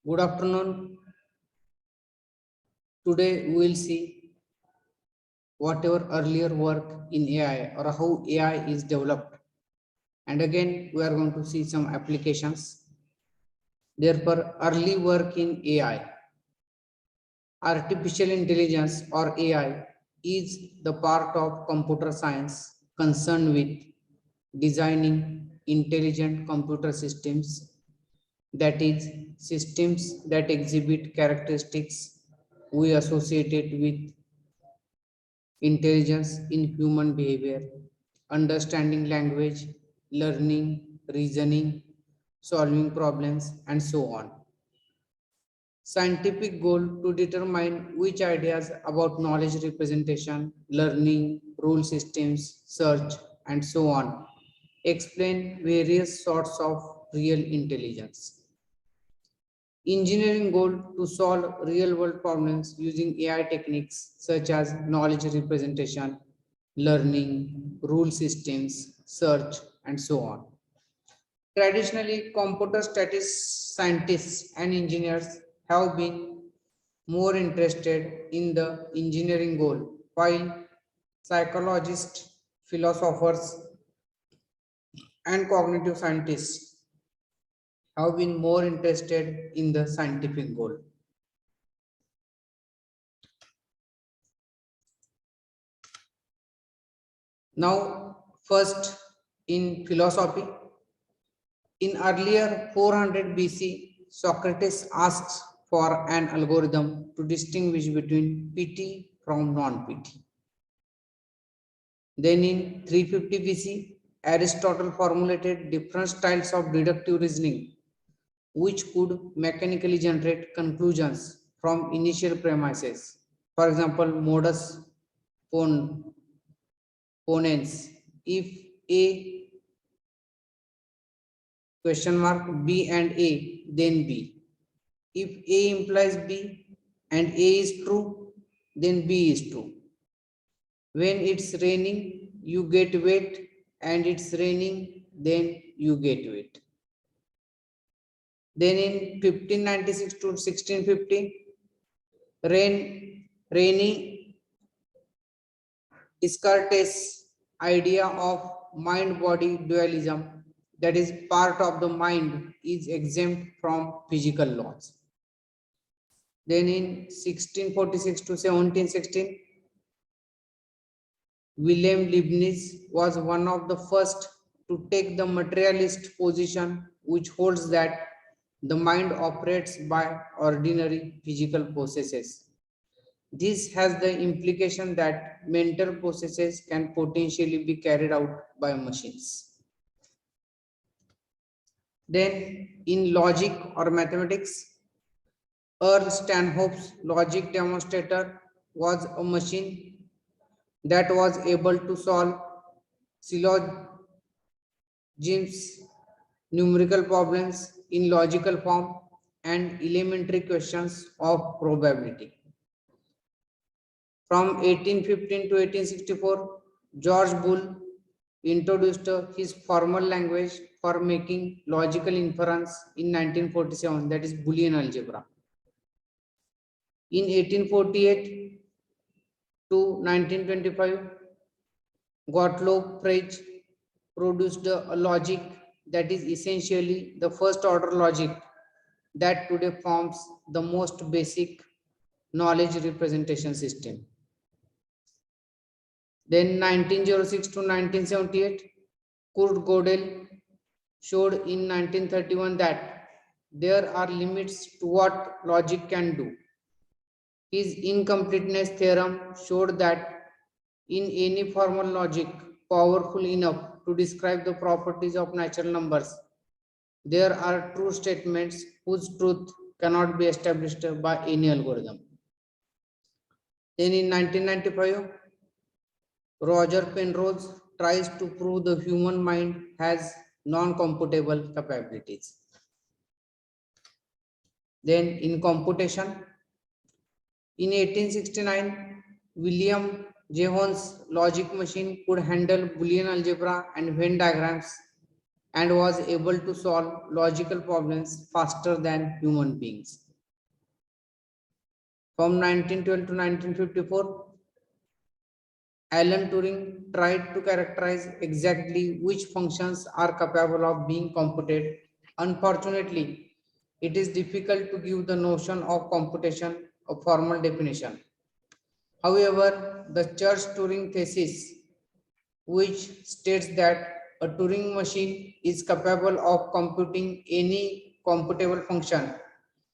Good afternoon. Today we will see whatever earlier work in AI or how AI is developed. And again, we are going to see some applications. Therefore, early work in AI, artificial intelligence or AI is the part of computer science concerned with designing intelligent computer systems, that is, systems that exhibit characteristics we associated with intelligence in human behavior, understanding language, learning, reasoning, solving problems, and so on. Scientific goal to determine which ideas about knowledge representation, learning, rule systems, search, and so on explain various sorts of real intelligence. Engineering goal to solve real world problems using AI techniques such as knowledge representation, learning, rule systems, search, and so on. Traditionally, computer scientists and engineers have been more interested in the engineering goal, while psychologists, philosophers, and cognitive scientists have been more interested in the scientific goal. Now, first in philosophy, in earlier 400 BC, Socrates asks for an algorithm to distinguish between PT from non-PT. Then in 350 BC, Aristotle formulated different styles of deductive reasoning, which could mechanically generate conclusions from initial premises. For example, modus ponens. If A question mark B and A, then B. If A implies B and A is true, then B is true. When it's raining, you get wet, and it's raining, then you get wet. Then in 1596 to 1650, Rene Descartes' idea of mind-body dualism, that is, part of the mind is exempt from physical laws. Then in 1646 to 1716, Wilhelm Leibniz was one of the first to take the materialist position, which holds that the mind operates by ordinary physical processes. This has the implication that mental processes can potentially be carried out by machines. Then, in logic or mathematics, Earl Stanhope's logic demonstrator was a machine that was able to solve syllogisms, numerical problems in logical form, and elementary questions of probability. From 1815 to 1864, George Boole introduced his formal language for making logical inference in 1947, that is Boolean algebra. In 1848 to 1925, Gottlob Frege produced a logic that is essentially the first order logic that today forms the most basic knowledge representation system. Then 1906 to 1978, Kurt Gödel showed in 1931 that there are limits to what logic can do. His incompleteness theorem showed that in any formal logic powerful enough to describe the properties of natural numbers, there are true statements whose truth cannot be established by any algorithm. Then in 1995, Roger Penrose tries to prove the human mind has non-computable capabilities. Then in computation, in 1869, William Jevons' logic machine could handle Boolean algebra and Venn diagrams and was able to solve logical problems faster than human beings. From 1912 to 1954, Alan Turing tried to characterize exactly which functions are capable of being computed. Unfortunately, it is difficult to give the notion of computation a formal definition. However, the Church-Turing thesis, which states that a Turing machine is capable of computing any computable function,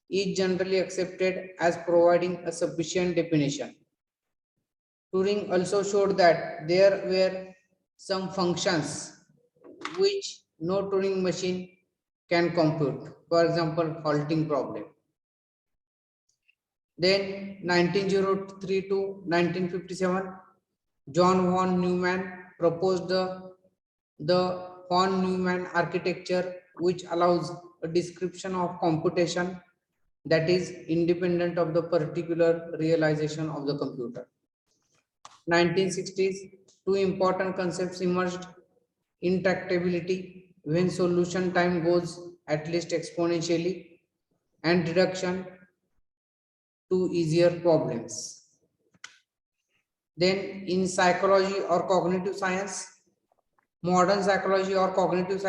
is generally accepted as providing a sufficient definition. Turing also showed that there were some functions which no Turing machine can compute. For example, halting problem. Then 1903 to 1957, John von Neumann proposed the von Neumann architecture, which allows a description of computation that is independent of the particular realization of the computer. 1960s, two important concepts emerged: intractability, when solution time goes at least exponentially, and reduction to easier problems. Then in psychology or cognitive science, modern psychology or cognitive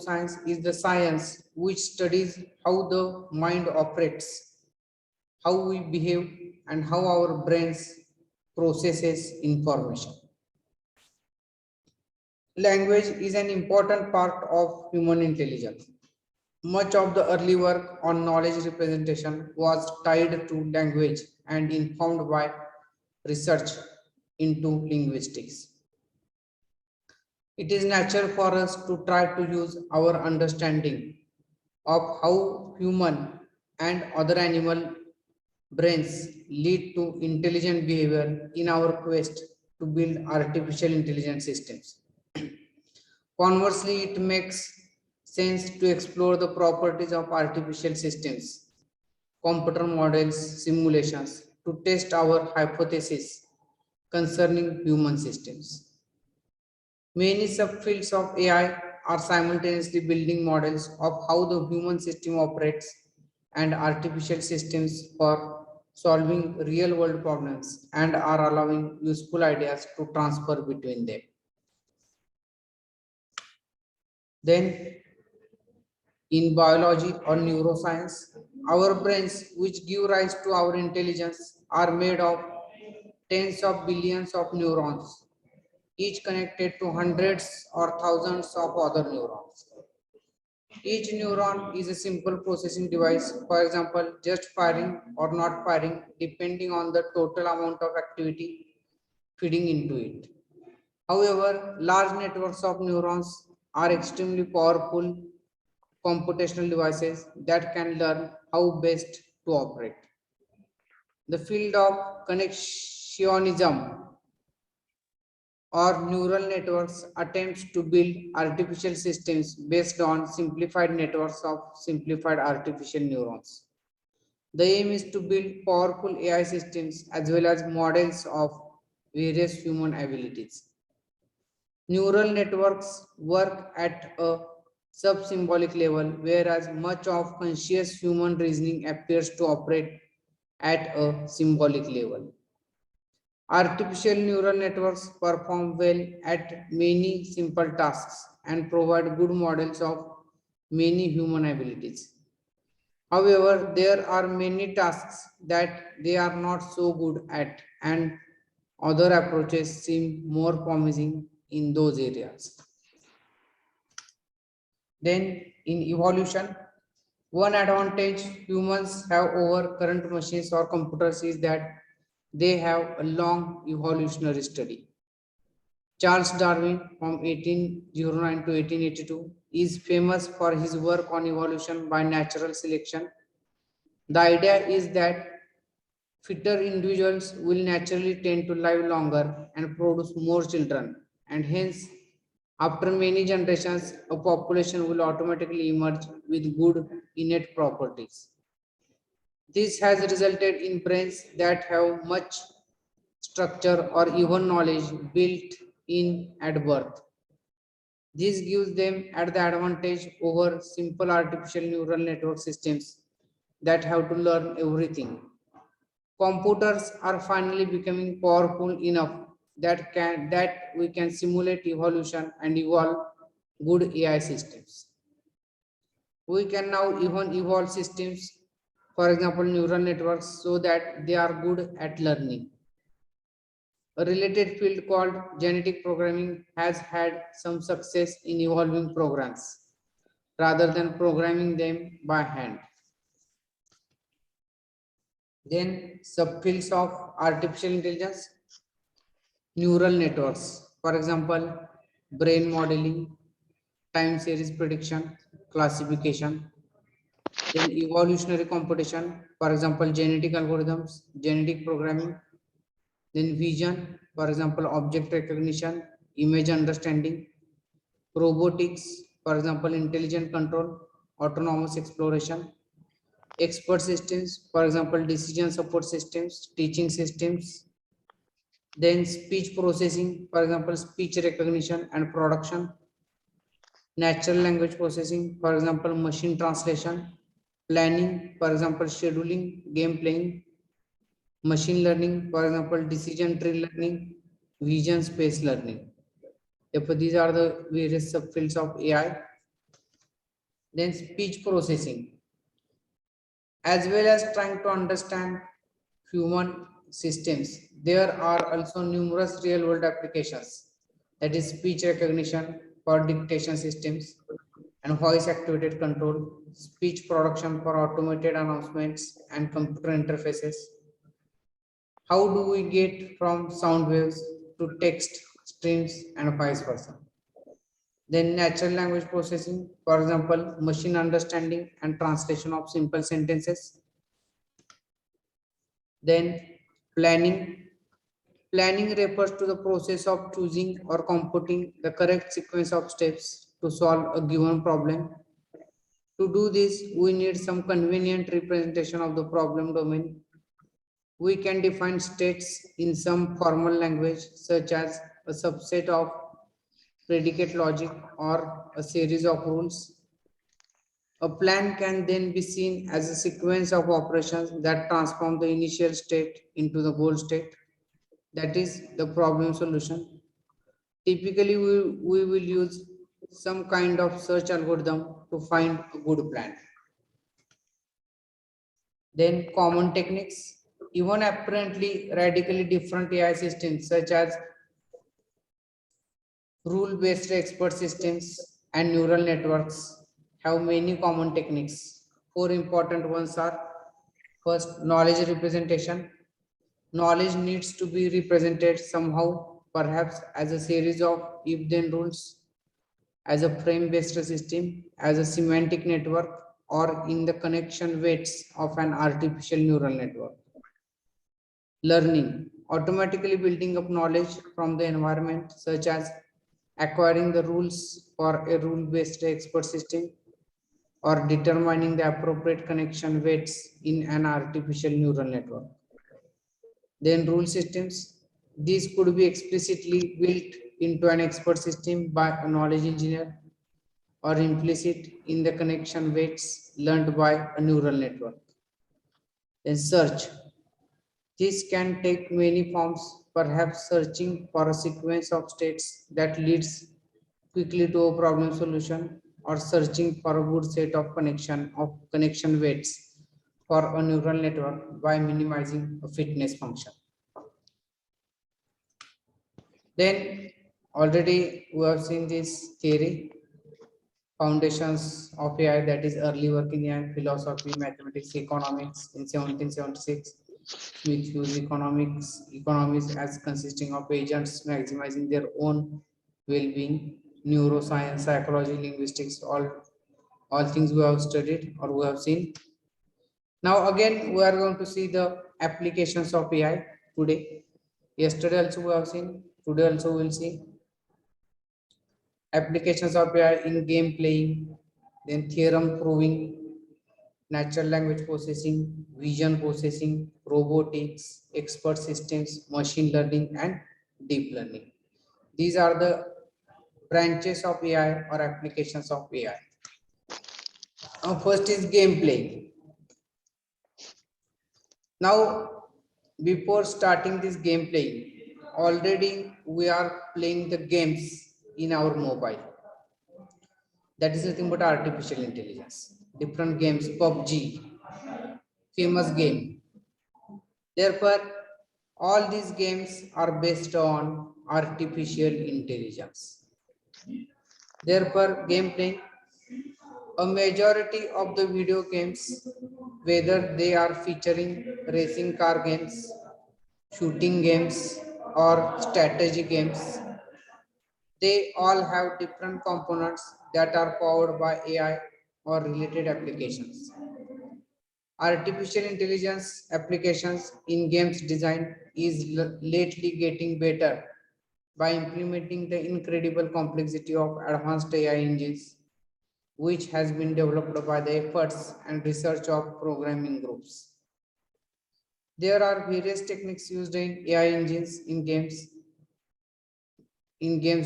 science is the science which studies how the mind operates, how we behave, and how our brains processes information. Language is an important part of human intelligence. Much of the early work on knowledge representation was tied to language and informed by research into linguistics. It is natural for us to try to use our understanding of how human and other animal brains lead to intelligent behavior in our quest to build artificial intelligence systems. Conversely, it makes sense to explore the properties of artificial systems, computer models, simulations to test our hypotheses concerning human systems. Many subfields of AI are simultaneously building models of how the human system operates and artificial systems for solving real world problems and are allowing useful ideas to transfer between them. Then in biology or neuroscience, our brains, which give rise to our intelligence, are made of tens of billions of neurons, each connected to hundreds or thousands of other neurons. Each neuron is a simple processing device, for example, just firing or not firing, depending on the total amount of activity feeding into it. However, large networks of neurons are extremely powerful computational devices that can learn how best to operate. The field of connectionism or neural networks attempts to build artificial systems based on simplified networks of simplified artificial neurons. The aim is to build powerful AI systems as well as models of various human abilities. Neural networks work at a sub-symbolic level, whereas much of conscious human reasoning appears to operate at a symbolic level. Artificial neural networks perform well at many simple tasks and provide good models of many human abilities. However, there are many tasks that they are not so good at, and other approaches seem more promising in those areas. Then, in evolution, one advantage humans have over current machines or computers is that they have a long evolutionary study. Charles Darwin from 1809 to 1882 is famous for his work on evolution by natural selection. The idea is that fitter individuals will naturally tend to live longer and produce more children, and hence, after many generations, a population will automatically emerge with good innate properties. This has resulted in brains that have much structure or even knowledge built in at birth. This gives them at the advantage over simple artificial neural network systems that have to learn everything. Computers are finally becoming powerful enough that we can simulate evolution and evolve good AI systems. We can now even evolve systems, for example, neural networks, so that they are good at learning. A related field called genetic programming has had some success in evolving programs rather than programming them by hand. Then subfields of artificial intelligence, neural networks, for example, brain modeling, time series prediction, classification, then evolutionary computation, for example, genetic algorithms, genetic programming, then vision, for example, object recognition, image understanding, robotics, for example, intelligent control, autonomous exploration, expert systems, for example, decision support systems, teaching systems, then speech processing, for example, speech recognition and production, natural language processing, for example, machine translation, planning, for example, scheduling, game playing, machine learning, for example, decision tree learning, vision space learning. Therefore, these are the various subfields of AI. Then speech processing, as well as trying to understand human systems. There are also numerous real world applications, that is speech recognition for dictation systems and voice activated control, speech production for automated announcements and computer interfaces. How do we get from sound waves to text streams and vice versa? Then natural language processing, for example, machine understanding and translation of simple sentences. Then planning. Planning refers to the process of choosing or computing the correct sequence of steps to solve a given problem. To do this, we need some convenient representation of the problem domain. We can define states in some formal language, such as a subset of predicate logic or a series of rules. A plan can then be seen as a sequence of operations that transform the initial state into the goal state. That is the problem solution. Typically, we will use some kind of search algorithm to find a good plan. Then common techniques, even apparently radically different AI systems such as rule-based expert systems and neural networks have many common techniques. Four important ones are: first, knowledge representation. Knowledge needs to be represented somehow, perhaps as a series of if-then rules, as a frame-based system, as a semantic network, or in the connection weights of an artificial neural network. Learning, automatically building up knowledge from the environment, such as acquiring the rules for a rule-based expert system or determining the appropriate connection weights in an artificial neural network. Then rule systems, these could be explicitly built into an expert system by a knowledge engineer or implicit in the connection weights learned by a neural network. Then search, this can take many forms, perhaps searching for a sequence of states that leads quickly to a problem solution, or searching for a good set of connection weights for a neural network by minimizing a fitness function. Then already we have seen this theory, foundations of AI, that is early work in AI, philosophy, mathematics, economics in 1776. Smith-Hughes economies as consisting of agents maximizing their own well-being, neuroscience, psychology, linguistics, all things we have studied or we have seen. Now again, we are going to see the applications of AI today. Yesterday also we have seen, today also we will see applications of AI in game playing, then theorem proving, natural language processing, vision processing, robotics, expert systems, machine learning, and deep learning. These are the branches of AI or applications of AI. First is gameplay. Now, before starting this gameplay, already we are playing the games in our mobile. That is nothing but artificial intelligence. Different games, PUBG, famous game. Therefore, all these games are based on artificial intelligence. Therefore, gameplay, a majority of the video games, whether they are featuring racing car games, shooting games, or strategy games, they all have different components that are powered by AI or related applications. Artificial intelligence applications in games design is lately getting better by implementing the incredible complexity of advanced AI engines, which has been developed by the efforts and research of programming groups. There are various techniques used in AI engines in games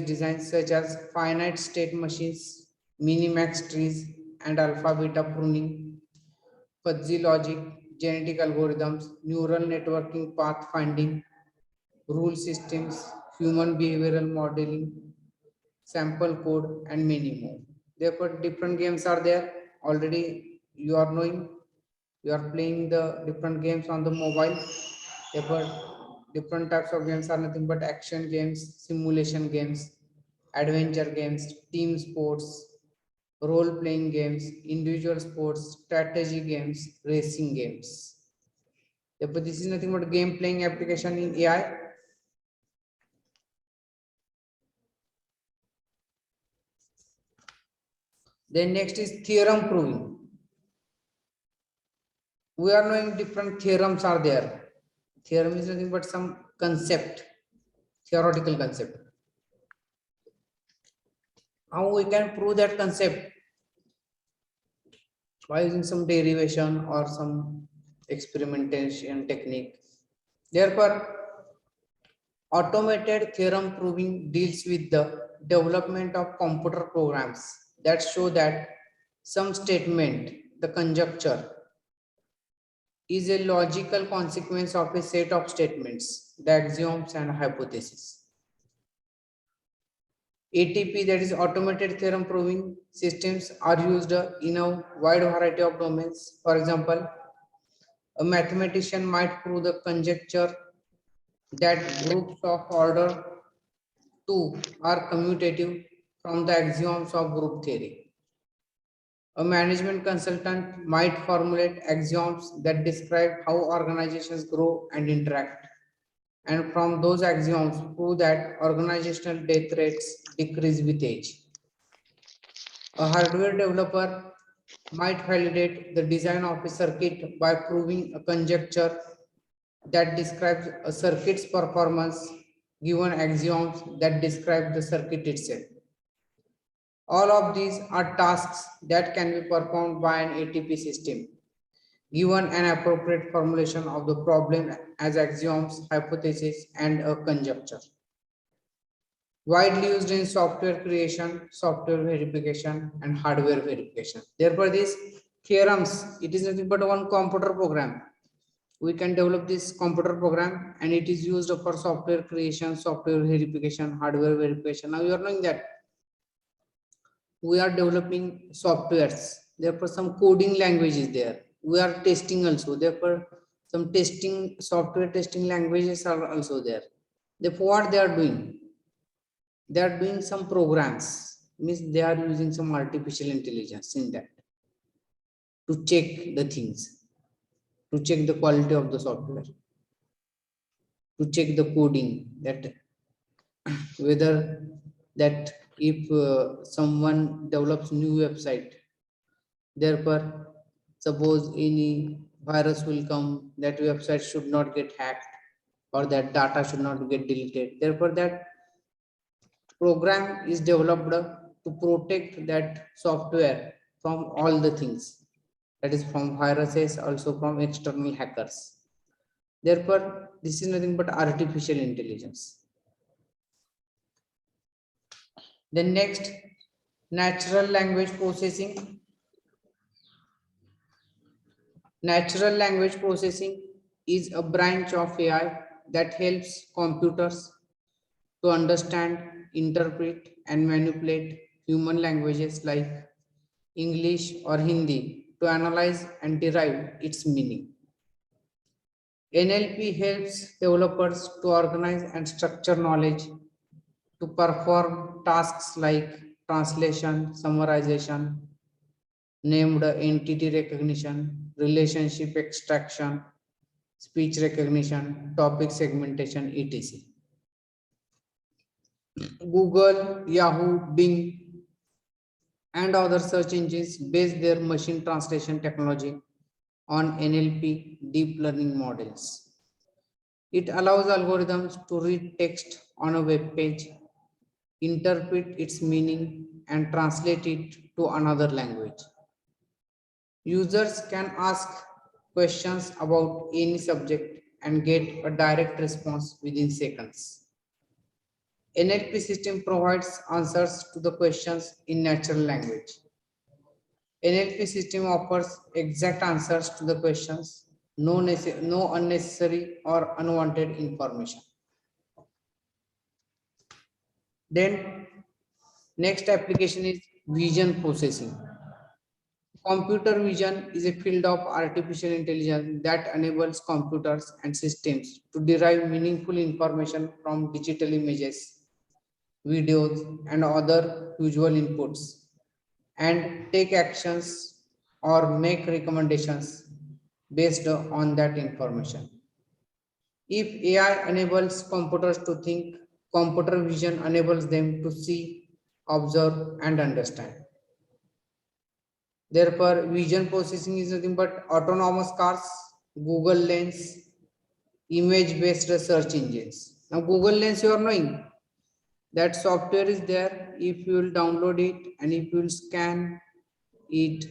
design, such as finite state machines, minimax trees, and alpha beta pruning, fuzzy logic, genetic algorithms, neural networking path finding, rule systems, human behavioral modeling, sample code, and many more. Therefore, different games are there. Already you are knowing, you are playing the different games on the mobile. Therefore, different types of games are nothing but action games, simulation games, adventure games, team sports, role-playing games, individual sports, strategy games, racing games. Therefore, this is nothing but game playing application in AI. Then next is theorem proving. We are knowing different theorems are there. Theorem is nothing but some concept, theoretical concept. How we can prove that concept? By using some derivation or some experimentation technique. Therefore, automated theorem proving deals with the development of computer programs that show that some statement, the conjecture, is a logical consequence of a set of statements, the axioms and hypotheses. ATP, that is automated theorem proving systems, are used in a wide variety of domains. For example, a mathematician might prove the conjecture that groups of order 2 are commutative from the axioms of group theory. A management consultant might formulate axioms that describe how organizations grow and interact, and from those axioms prove that organizational death rates decrease with age. A hardware developer might validate the design of a circuit by proving a conjecture that describes a circuit's performance given axioms that describe the circuit itself. All of these are tasks that can be performed by an ATP system, given an appropriate formulation of the problem as axioms, hypotheses, and a conjecture. Widely used in software creation, software verification, and hardware verification. Therefore, these theorems, it is nothing but one computer program. We can develop this computer program and it is used for software creation, software verification, hardware verification. Now you are knowing that we are developing softwares. Therefore, some coding language is there. We are testing also. Therefore, some testing, software testing languages are also there. Therefore, what they are doing? They are doing some programs. Means they are using some artificial intelligence in that to check the things, to check the quality of the software, to check the coding, that whether that if someone develops new website, therefore suppose any virus will come, that website should not get hacked or that data should not get deleted. Therefore, that program is developed to protect that software from all the things, that is from viruses, also from external hackers. Therefore, this is nothing but artificial intelligence. Then next, natural language processing. Natural language processing is a branch of AI that helps computers to understand, interpret, and manipulate human languages like English or Hindi to analyze and derive its meaning. NLP helps developers to organize and structure knowledge to perform tasks like translation, summarization, named entity recognition, relationship extraction, speech recognition, topic segmentation, etc. Google, Yahoo, Bing, and other search engines base their machine translation technology on NLP deep learning models. It allows algorithms to read text on a web page, interpret its meaning, and translate it to another language. Users can ask questions about any subject and get a direct response within seconds. NLP system provides answers to the questions in natural language. NLP system offers exact answers to the questions, no unnecessary or unwanted information. Then next application is vision processing. Computer vision is a field of artificial intelligence that enables computers and systems to derive meaningful information from digital images, videos, and other visual inputs, and take actions or make recommendations based on that information. If AI enables computers to think, computer vision enables them to see, observe, and understand. Therefore, vision processing is nothing but autonomous cars, Google Lens, image-based search engines. Now, Google Lens, you are knowing that software is there. If you will download it and if you will scan it,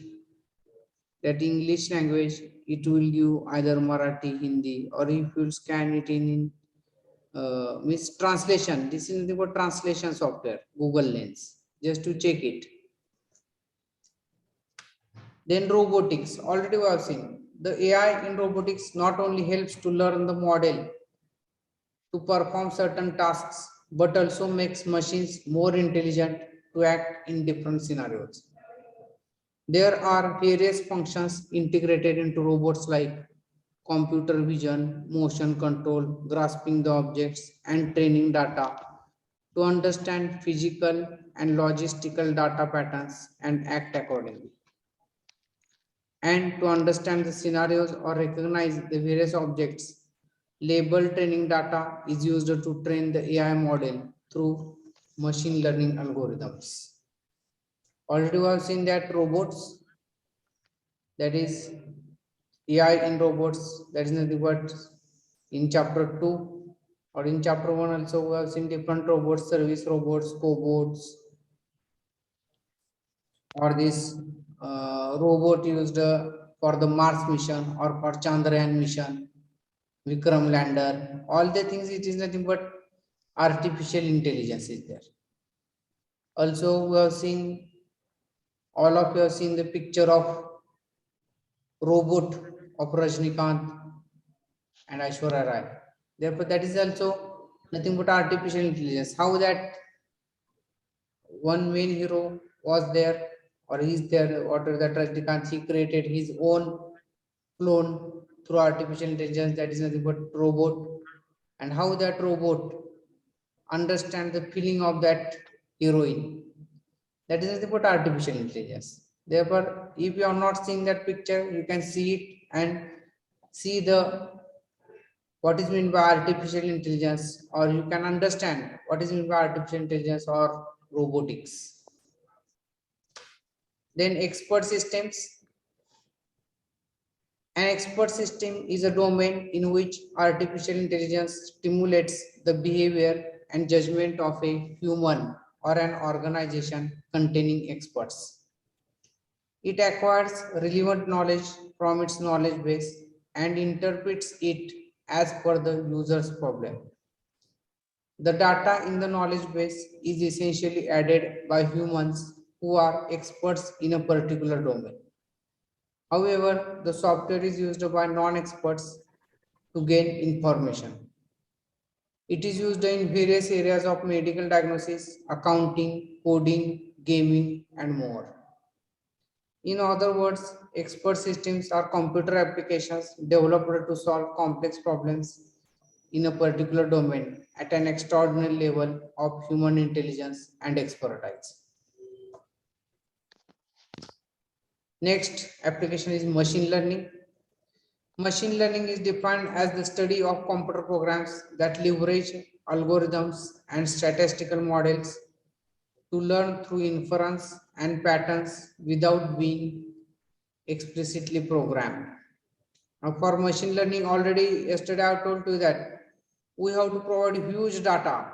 that English language, it will give either Marathi, Hindi, or if you will scan it in means translation. This is nothing but translation software, Google Lens, just to check it. Then robotics, already we have seen. The AI in robotics not only helps to learn the model to perform certain tasks, but also makes machines more intelligent to act in different scenarios. There are various functions integrated into robots like computer vision, motion control, grasping the objects, and training data to understand physical and logistical data patterns and act accordingly. And to understand the scenarios or recognize the various objects, label training data is used to train the AI model through machine learning algorithms. Already we have seen that robots, that is AI in robots, that is nothing but in chapter 2 or in chapter 1 also we have seen different robots, service robots, cobots, or this robot used for the Mars mission or for Chandrayaan mission, Vikram lander, all the things, it is nothing but artificial intelligence is there. Also, we have seen, all of you have seen the picture of robot of Rajnikant and Aishwarya Rai. Therefore, that is also nothing but artificial intelligence. How that one main hero was there or is there, whatever that Rajnikant, he created his own clone through artificial intelligence, that is nothing but robot, and how that robot understand the feeling of that heroine, that is nothing but artificial intelligence. Therefore, if you are not seeing that picture, you can see it and see the what is meant by artificial intelligence, or you can understand what is meant by artificial intelligence or robotics. Then expert systems. An expert system is a domain in which artificial intelligence stimulates the behavior and judgment of a human or an organization containing experts. It acquires relevant knowledge from its knowledge base and interprets it as per the user's problem. The data in the knowledge base is essentially added by humans who are experts in a particular domain. However, the software is used by non-experts to gain information. It is used in various areas of medical diagnosis, accounting, coding, gaming, and more. In other words, expert systems are computer applications developed to solve complex problems in a particular domain at an extraordinary level of human intelligence and expertise. Next application is machine learning. Machine learning is defined as the study of computer programs that leverage algorithms and statistical models to learn through inference and patterns without being explicitly programmed. Now, for machine learning, already yesterday I told you that we have to provide huge data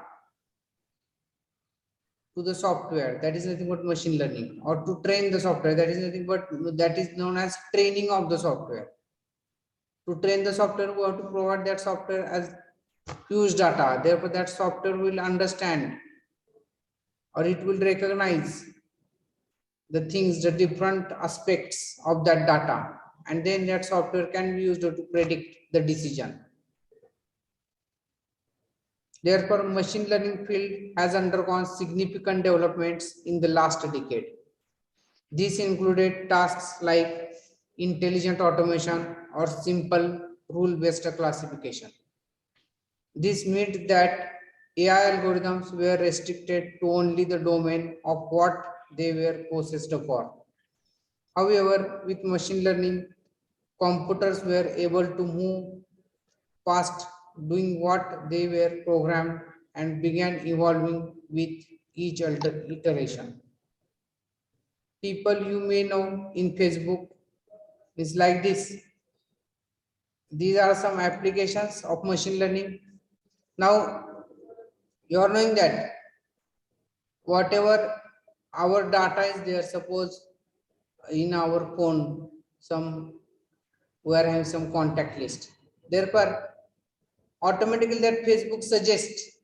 to the software. That is nothing but machine learning, or to train the software. That is nothing but that is known as training of the software. To train the software, we have to provide that software as huge data. Therefore, that software will understand or it will recognize the things, the different aspects of that data, and then that software can be used to predict the decision. Therefore, machine learning field has undergone significant developments in the last decade. These included tasks like intelligent automation or simple rule-based classification. This meant that AI algorithms were restricted to only the domain of what they were processed for. However, with machine learning, computers were able to move past doing what they were programmed and began evolving with each iteration. People you may know in Facebook is like this. These are some applications of machine learning. Now, you are knowing that whatever our data is there, suppose in our phone, we are having some contact list. Therefore, automatically that Facebook suggests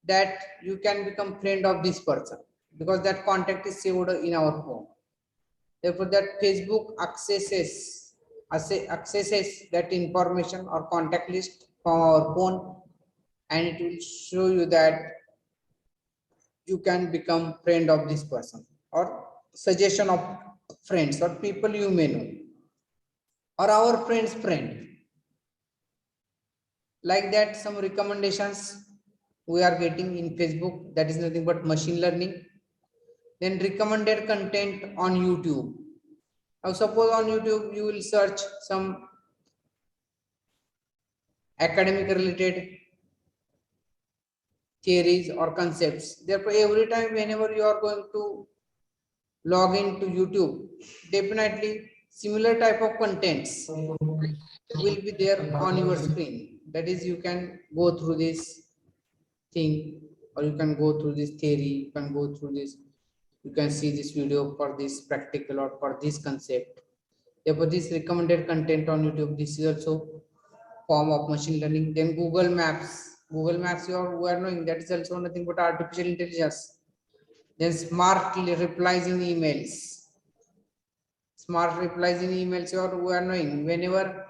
that you can become friend of this person because that contact is saved in our phone. Therefore, that Facebook accesses that information or contact list from our phone, and it will show you that you can become friend of this person, or suggestion of friends or people you may know, or our friend's friend. Like that, some recommendations we are getting in Facebook, that is nothing but machine learning. Then recommended content on YouTube. Now suppose on YouTube you will search some academic related theories or concepts. Therefore, every time whenever you are going to log into YouTube, definitely similar type of contents will be there on your screen. That is, you can go through this thing, or you can go through this theory, you can go through this, you can see this video for this practical or for this concept. Therefore, this recommended content on YouTube, this is also form of machine learning. Then Google Maps. Google Maps, we are knowing that is also nothing but artificial intelligence. Then smart replies in emails. Smart replies in emails, we are knowing whenever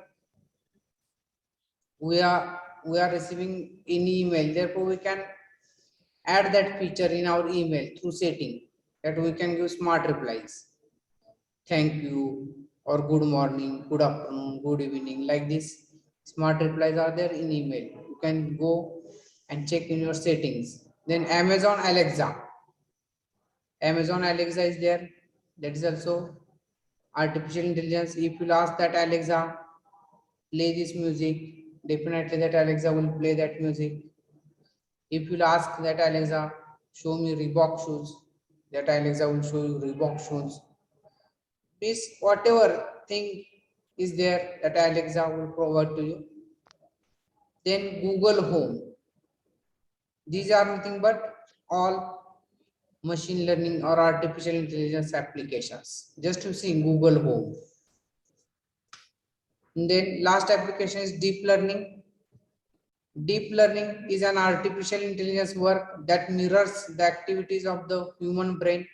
we are receiving any email, therefore we can add that feature in our email through setting that we can give smart replies. Thank you, or good morning, good afternoon, good evening, like this. Smart replies are there in email. You can go and check in your settings. Then Amazon Alexa. Amazon Alexa is there. That is also artificial intelligence. If you ask that Alexa, play this music, definitely that Alexa will play that music. If you ask that Alexa, show me Reebok shoes, that Alexa will show you Reebok shoes. This whatever thing is there that Alexa will provide to you. Then Google Home. These are nothing but all machine learning or artificial intelligence applications. Just to see Google Home. And then last application is deep learning. Deep learning is an artificial intelligence work that mirrors the activities of the human brain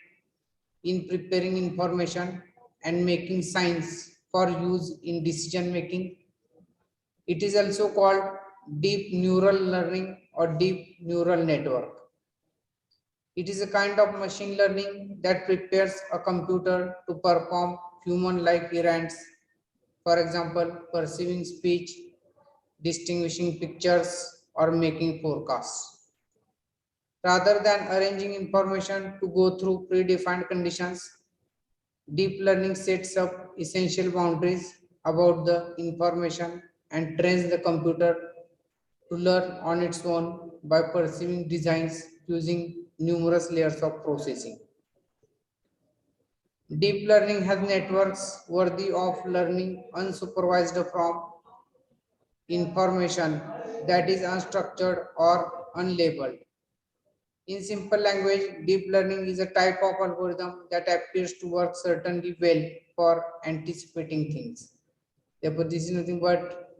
in preparing information and making science for use in decision making. It is also called deep neural learning or deep neural network. It is a kind of machine learning that prepares a computer to perform human-like errands, for example, perceiving speech, distinguishing pictures, or making forecasts. Rather than arranging information to go through predefined conditions, deep learning sets up essential boundaries about the information and trains the computer to learn on its own by perceiving designs using numerous layers of processing. Deep learning has networks worthy of learning unsupervised from information that is unstructured or unlabeled. In simple language, deep learning is a type of algorithm that appears to work certainly well for anticipating things. Therefore, this is nothing but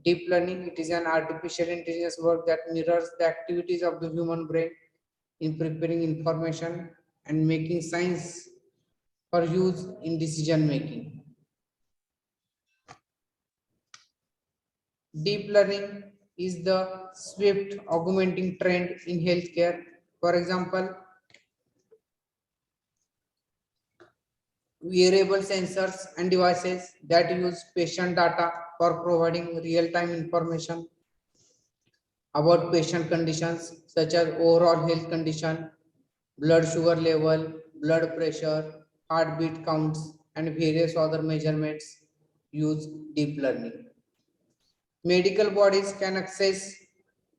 deep learning. It is an artificial intelligence work that mirrors the activities of the human brain in preparing information and making science for use in decision making. Deep learning is the swift augmenting trend in healthcare. For example, wearable sensors and devices that use patient data for providing real-time information about patient conditions such as overall health condition, blood sugar level, blood pressure, heartbeat counts, and various other measurements use deep learning. Medical bodies can access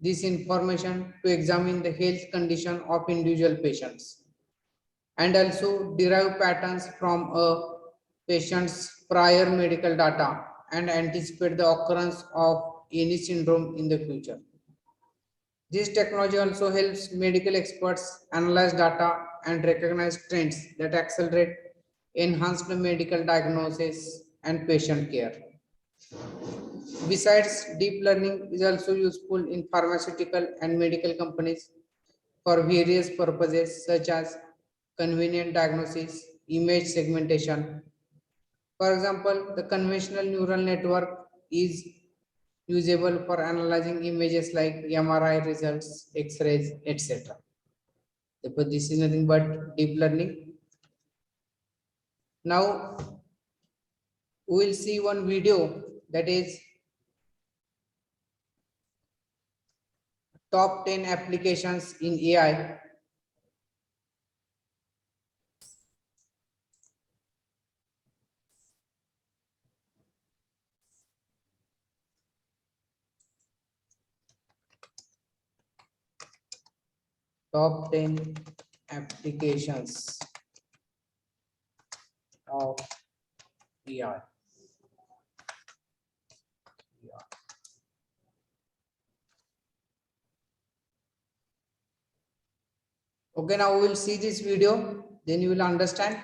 this information to examine the health condition of individual patients and also derive patterns from a patient's prior medical data and anticipate the occurrence of any syndrome in the future. This technology also helps medical experts analyze data and recognize trends that accelerate enhanced medical diagnosis and patient care. Besides, deep learning is also useful in pharmaceutical and medical companies for various purposes such as convenient diagnosis, image segmentation. For example, the conventional neural network is usable for analyzing images like MRI results, X-rays, etc. Therefore, this is nothing but deep learning. Now, we will see one video, that is top 10 applications in AI. Top 10 applications of AI. Okay, now we will see this video, then you will understand.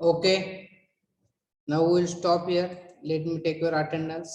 Okay, now we will stop here. Let me take your attendance.